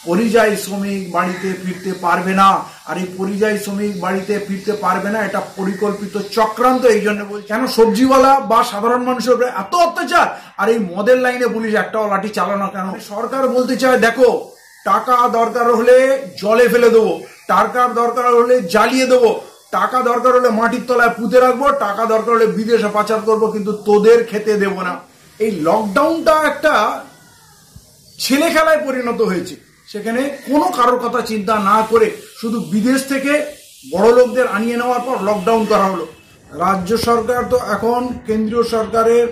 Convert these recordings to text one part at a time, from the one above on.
পরিযায়ী শ্রমিক বাড়িতে ফিরতে পারবে না। আর এই পরিযায়ী শ্রমিক বাড়িতে ফিরতে পারবে না, এটা পরিকল্পিত চক্রান্ত। এই জন্য বলছি, কেন সবজিওয়ালা বা সাধারণ মানুষের উপরে এত অত্যাচার, আর এই মদের লাইনে পুলিশ একটাও লাঠি চালানো কেন? সরকার বলতে চায়, দেখো টাকা দরকার হলে জলে ফেলে দেবো, টাকার দরকার হলে জ্বালিয়ে দেবো, টাকা দরকার হলে মাটির তলায় পুঁতে রাখবো, টাকা দরকার হলে বিদেশে পাচার করবো, কিন্তু তোদের খেতে দেব না। এই লকডাউনটা একটা ছেলে খেলায় পরিণত হয়েছে। সেখানে কোনো কারোর কথা চিন্তা না করে শুধু বিদেশ থেকে বড় লোকদের আনিয়ে নেওয়ার পর লকডাউন করা হলো। রাজ্য সরকার তো এখন কেন্দ্রীয় সরকারের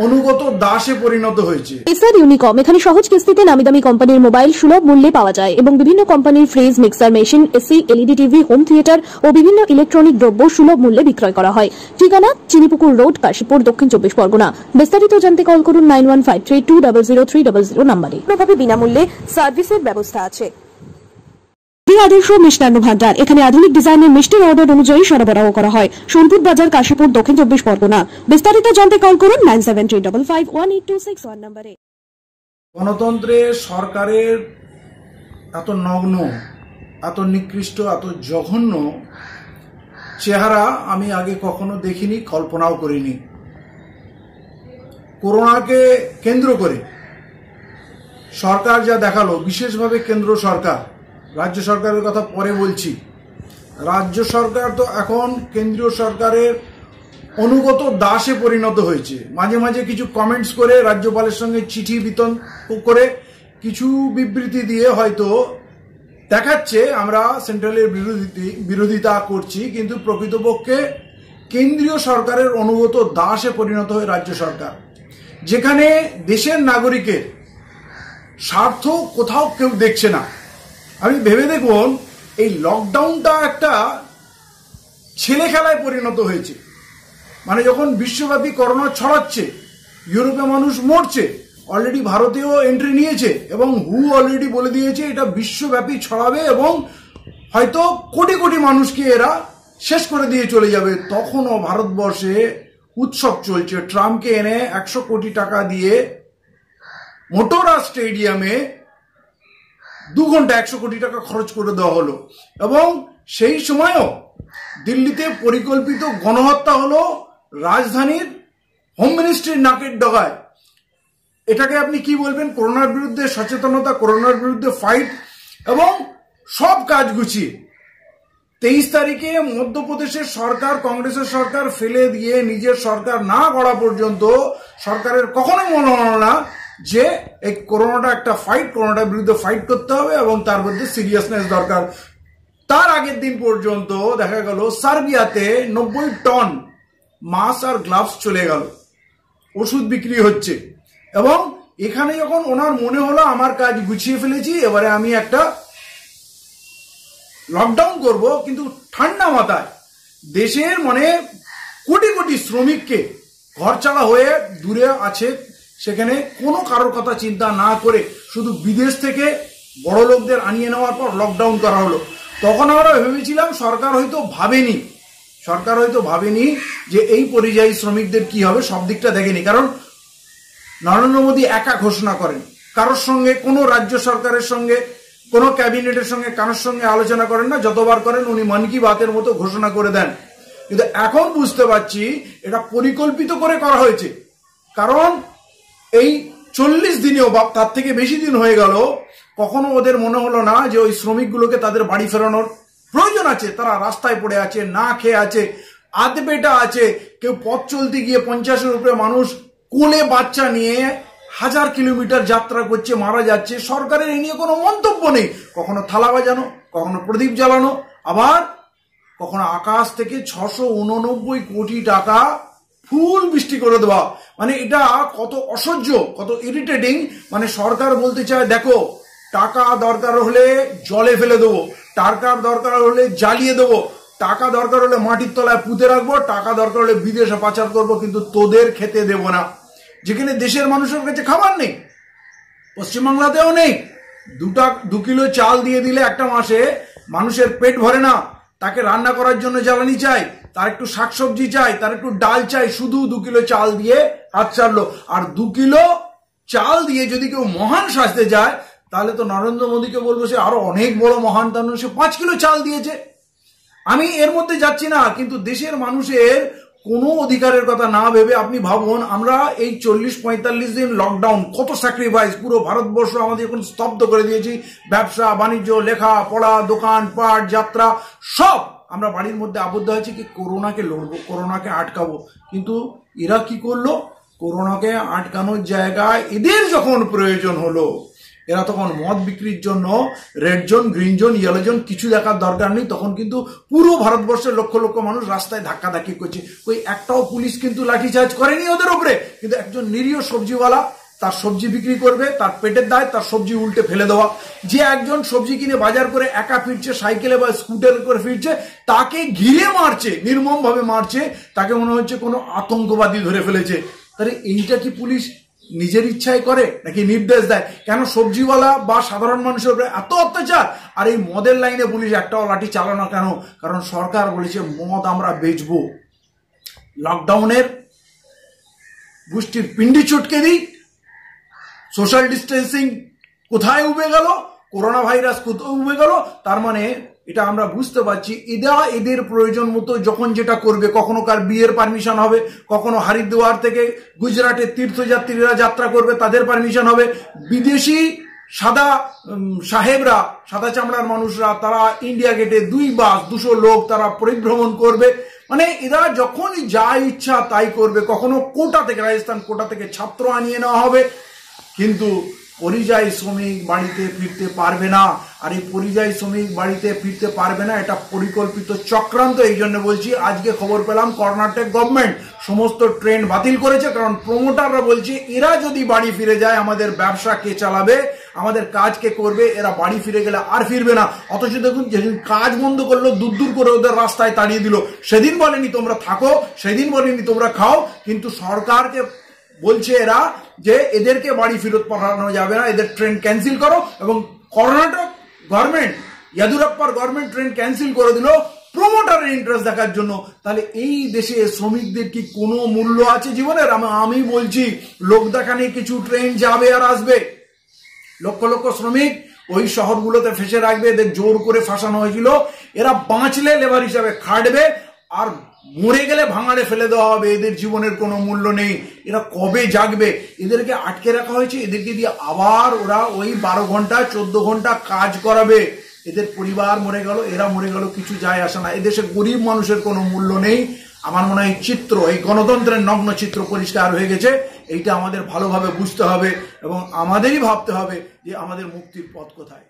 অনুগত দাসে পরিণত হয়েছে। এসআর ইউনিকম এখানে সহজ কিস্তিতে নামি দামি কোম্পানির মোবাইল সুলভ মূল্যে পাওয়া যায় এবং বিভিন্ন কোম্পানির fridge, mixer machine, AC, LED TV, home theatre ও বিভিন্ন ইলেকট্রনিক দ্রব্য সুলভ মূল্যে বিক্রয় করা হয়। ঠিকানা চিনিপুকুর রোড, কাশীপুর, দক্ষিণ 24 পরগনা। বিস্তারিত জানতে কল করুন 9153200300 নম্বরে। কোনোভাবে বিনামূল্যে সার্ভিসের ব্যবস্থা আছে। আদর্শ মিষ্টান্ন ভান্ডার, এখানে আধুনিক ডিজাইনের মিষ্টির অর্ডার অনুযায়ী সরবরাহ করা হয়। সোনপুর বাজার, কাশীপুর, দক্ষিণ 24 পরগনা। বিস্তারিত জানতে কল করুন 9735518261 নম্বরে। গণতন্ত্রে সরকারের এত নগ্ন, এত নিকৃষ্ট, এত জঘন্য চেহারা আমি আগে কখনো দেখিনি, কল্পনাও করিনি। করোনাকে কেন্দ্র করে সরকার যা দেখালো, বিশেষভাবে কেন্দ্র সরকার, রাজ্য সরকারের কথা পরে বলছি। রাজ্য সরকার তো এখন কেন্দ্রীয় সরকারের অনুগত দাসে পরিণত হয়েছে। মাঝে মাঝে কিছু কমেন্টস করে, রাজ্যপালের সঙ্গে চিঠি বিতরণ করে, কিছু বিবৃতি দিয়ে হয়তো দেখাচ্ছে আমরা সেন্ট্রালের বিরোধিতা করছি, কিন্তু প্রকৃতপক্ষে কেন্দ্রীয় সরকারের অনুগত দাসে পরিণত হয়ে রাজ্য সরকার, যেখানে দেশের নাগরিকের স্বার্থ কোথাও কেউ দেখছে না। আমি ভেবে দেখুন, এই লকডাউনটা একটা ছেলে খেলায় পরিণত হয়েছে। মানে যখন বিশ্বব্যাপী করোনা ছড়াচ্ছে, ইউরোপে মানুষ মরছে, অলরেডি ভারতেও এন্ট্রি নিয়েছে এবং হু অলরেডি বলে দিয়েছে এটা বিশ্বব্যাপী ছড়াবে এবং হয়তো কোটি কোটি মানুষকে এরা শেষ করে দিয়ে চলে যাবে। তখনও ভারতবর্ষে উৎসব চলছে। ট্রাম্পকে এনে 100 কোটি টাকা দিয়ে মোটোরা স্টেডিয়ামে 2 ঘন্টা 100 কোটি টাকা খরচ করে দেওয়া হলো এবং সেই সময়ও দিল্লিতে পরিকল্পিত গণহত্যা হলো রাজধানীর হোম মিনিস্ট্রির নাকের ডগায়। এটাকে আপনি কি বলবেন? করোনার বিরুদ্ধে সচেতনতা, করোনার বিরুদ্ধে ফাইট এবং সব কাজ গুছিয়ে 23 তারিখে মধ্যপ্রদেশের সরকার, কংগ্রেসের সরকার ফেলে দিয়ে নিজের সরকার না গড়া পর্যন্ত সরকারের কখনোই মনে হলো না যে এই করোনাটা একটা ফাইট, করোনাটার বিরুদ্ধে ফাইট করতে হবে এবং তার মধ্যে সিরিয়াসনেস দরকার। তার আগের দিন পর্যন্ত দেখা গেল সার্বিয়াতে 90 টন মাস্ক আর গ্লাভস চলে গেল, ওষুধ বিক্রি হচ্ছে। এবং এখানে যখন ওনার মনে হলো আমার কাজ গুছিয়ে ফেলেছি, এবারে আমি একটা লকডাউন করব, কিন্তু ঠান্ডা মাথায় দেশের মানে কোটি কোটি শ্রমিককে ঘরছাড়া হয়ে দূরে আছে, সেখানে কোনো কারোর কথা চিন্তা না করে শুধু বিদেশ থেকে বড় লোকদের আনিয়ে নেওয়ার পর লকডাউন করা হলো। তখন আমরা ভেবেছিলাম সরকার হয়তো ভাবেনি যে এই পরিযায়ী শ্রমিকদের কি হবে, সব দিকটা দেখেনি। কারণ নরেন্দ্র মোদী একা ঘোষণা করেন, কারোর সঙ্গে, কোনো রাজ্য সরকারের সঙ্গে, কোনো ক্যাবিনেটের সঙ্গে, কারোর সঙ্গে আলোচনা করেন না। যতবার করেন উনি মন কি বাতের মতো ঘোষণা করে দেন। কিন্তু এখন বুঝতে পারছি এটা পরিকল্পিত করে করা হয়েছে। কারণ এই 40 দিনেও বা তার থেকে বেশি দিন হয়ে গেল, কখনো ওদের মনে হলো না যে ওই শ্রমিকগুলোকে তাদের বাড়ি ফেরানোর প্রয়োজন আছে। তারা রাস্তায় পড়ে আছে, না খেয়ে আছে, আধপেটা আছে, কেউ পথ চলতে গিয়ে 50-এর উপরে মানুষ কোলে বাচ্চা নিয়ে 1000 কিলোমিটার যাত্রা করছে, মারা যাচ্ছে। সরকারের এই নিয়ে কোনো মন্তব্য নেই। কখনো থালা বাজানো, কখনো প্রদীপ জ্বালানো, আবার কখনো আকাশ থেকে 689 কোটি টাকা ফুল বৃষ্টি করে দেওয়া। মানে এটা কত অসহ্য, কত ইরিটেটিং। মানে সরকার বলতে চায়, দেখো টাকা দরকার হলে জলে ফেলে দেবো, টাকার দরকার হলে জ্বালিয়ে দেবো, টাকা দরকার হলে মাটির তলায় পুঁতে রাখবো, টাকা দরকার হলে বিদেশে পাচার করবো, কিন্তু তোদের খেতে দেব না। যেখানে দেশের মানুষের কাছে খাবার নেই, পশ্চিমবাংলাতেও নেই। 2 কিলো চাল দিয়ে দিলে একটা মাসে মানুষের পেট ভরে না। তাকে রান্না করার জন্য জ্বালানি চাই, তার একটু শাকসবজি চাই, তার একটু ডাল চাই, শুধু 2 কিলো চাল দিয়ে হাত ছাড়লো। আর 2 কিলো চাল দিয়ে যদি কেউ মহান সাজতে যায়, তাহলে তো নরেন্দ্র মোদীকে বলবো সে আরো অনেক বড় মহান তানু, সে 5 কিলো চাল দিয়েছে। আমি এর মধ্যে যাচ্ছি না, কিন্তু দেশের মানুষের কোনো অধিকারের কথা না ভেবে আপনি ভাবুন, আমরা এই 40-45 দিন লকডাউন কত স্যাক্রিফাইস, পুরো ভারতবর্ষ আমাদের এখন স্তব্ধ করে দিয়েছি। ব্যবসা বাণিজ্য, লেখা পড়া, দোকান পাট, যাত্রা সব আমরা বাড়ির মধ্যে আবদ্ধ হয়েছি কি করোনাকে লড়বো, করোনাকে আটকাবো। কিন্তু এরা কি করলো, করোনাকে আটকানোর জায়গায় এদের যখন প্রয়োজন হলো, এরা তখন মদ বিক্রির জন্য red zone, green zone, yellow zone কিছু দেখার দরকার নেই, তখন কিন্তু পুরো ভারতবর্ষের লক্ষ লক্ষ মানুষ রাস্তায় ধাক্কাধাক্কি করছে। ওই একটাও পুলিশ কিন্তু লাঠিচার্জ করেনি ওদের উপরে, কিন্তু একজন নিরীহ সবজিওয়ালা তার সবজি বিক্রি করবে, তার পেটের দায়, তার সবজি উল্টে ফেলে দেওয়া। যে একজন সবজি কিনে বাজার করে একা ফিরছে, সাইকেলে বা স্কুটারে করে ফিরছে, তাকে ঘিরে মারছে, নির্মম ভাবে মারছে, তাকে মনে হচ্ছে কোনো আতঙ্কবাদী ধরে ফেলেছে। তাহলে এইটা কি পুলিশ নিজের ইচ্ছায় করে নাকি নির্দেশ দেয়? কেন সবজিওয়ালা বা সাধারণ মানুষের উপরে এত অত্যাচার, আর এই মদের লাইনে পুলিশ একটাও লাঠি চালানো কেন? কারণ সরকার বলেছে মদ আমরা বেচবো। লকডাউনের গোষ্ঠীর পিন্ডি চটকে দিই, সোশ্যাল ডিস্টেন্সিং কোথায় উবে গেল, করোনা ভাইরাস কোথায় উবে গেল। তার মানে এটা আমরা বুঝতে পারছি এরা এদের প্রয়োজন মতো যখন যেটা করবে, কখনো কার বিয়ের পারমিশন হবে, কখনো হরিদ্বার থেকে গুজরাটের তীর্থযাত্রীরা যাত্রা করবে, তাদের পারমিশন হবে। বিদেশি সাদা সাহেবরা, সাদা চামড়ার মানুষরা, তারা ইন্ডিয়া গেটে 2 বাস 200 লোক তারা পরিভ্রমণ করবে। মানে এরা যখনই যা ইচ্ছা তাই করবে। কখনো কোটা থেকে, রাজস্থান কোটা থেকে ছাত্র আনিয়ে নেওয়া হবে, কিন্তু পরিযায়ী শ্রমিক বাড়িতে ফিরতে পারবে না। আর এই পরিযায়ী শ্রমিক বাড়িতে ফিরতে পারবে না, এটা পরিকল্পিত চক্রান্ত। এই জন্য বলছি, আজকে খবর পেলাম কর্ণাটক গভর্নমেন্ট সমস্ত ট্রেন বাতিল করেছে, কারণ প্রমোটাররা বলছে এরা যদি বাড়ি ফিরে যায় আমাদের ব্যবসা কে চালাবে, আমাদের কাজ কে করবে, এরা বাড়ি ফিরে গেলে আর ফিরবে না। অথচ দেখুন, যেদিন কাজ বন্ধ করলো দূর দূর করে ওদের রাস্তায় তাড়িয়ে দিল, সেদিন বলেনি তোমরা থাকো, সেদিন বলেনি তোমরা খাও, কিন্তু সরকারকে বলছে এরা যে এদেরকে বাড়ি ফেরত পাঠানো যাবে না, এদের ট্রেন ক্যান্সেল করো। এবং কর্ণাটক গভর্নমেন্ট, ইয়েদুরাপ্পার গভর্নমেন্ট ট্রেন ক্যান্সেল করে দিল প্রমোটারের ইন্টারেস্ট দেখার জন্য। তাহলে এই দেশে শ্রমিকদের কি কোনো মূল্য আছে জীবনের? আমি বলছি, লোক দেখানে কিছু ট্রেন যাবে আর আসবে, লক্ষ লক্ষ শ্রমিক ওই শহরগুলোতে ফেসে রাখবে, এদের জোর করে ফাঁসানো হয়েছিল। এরা বাঁচলে লেবার হিসাবে খাটবে, আর মরে গেলে ভাঙাড়ে ফেলে দেওয়া হবে, এদের জীবনের কোনো মূল্য নেই। এরা কবে জাগবে? এদেরকে আটকে রাখা হয়েছে, এদেরকে দিয়ে আবার ওরা ওই 12 ঘন্টা 14 ঘন্টা কাজ করাবে। এদের পরিবার মরে গেল, এরা মরে গেল, কিছু যায় আসে না। এদেশে গরিব মানুষের কোনো মূল্য নেই। আমার মনে হয় চিত্র, এই গণতন্ত্রের নগ্ন চিত্র পরিষ্কার হয়ে গেছে। এইটা আমাদের ভালোভাবে বুঝতে হবে এবং আমাদেরই ভাবতে হবে যে আমাদের মুক্তির পথ কোথায়।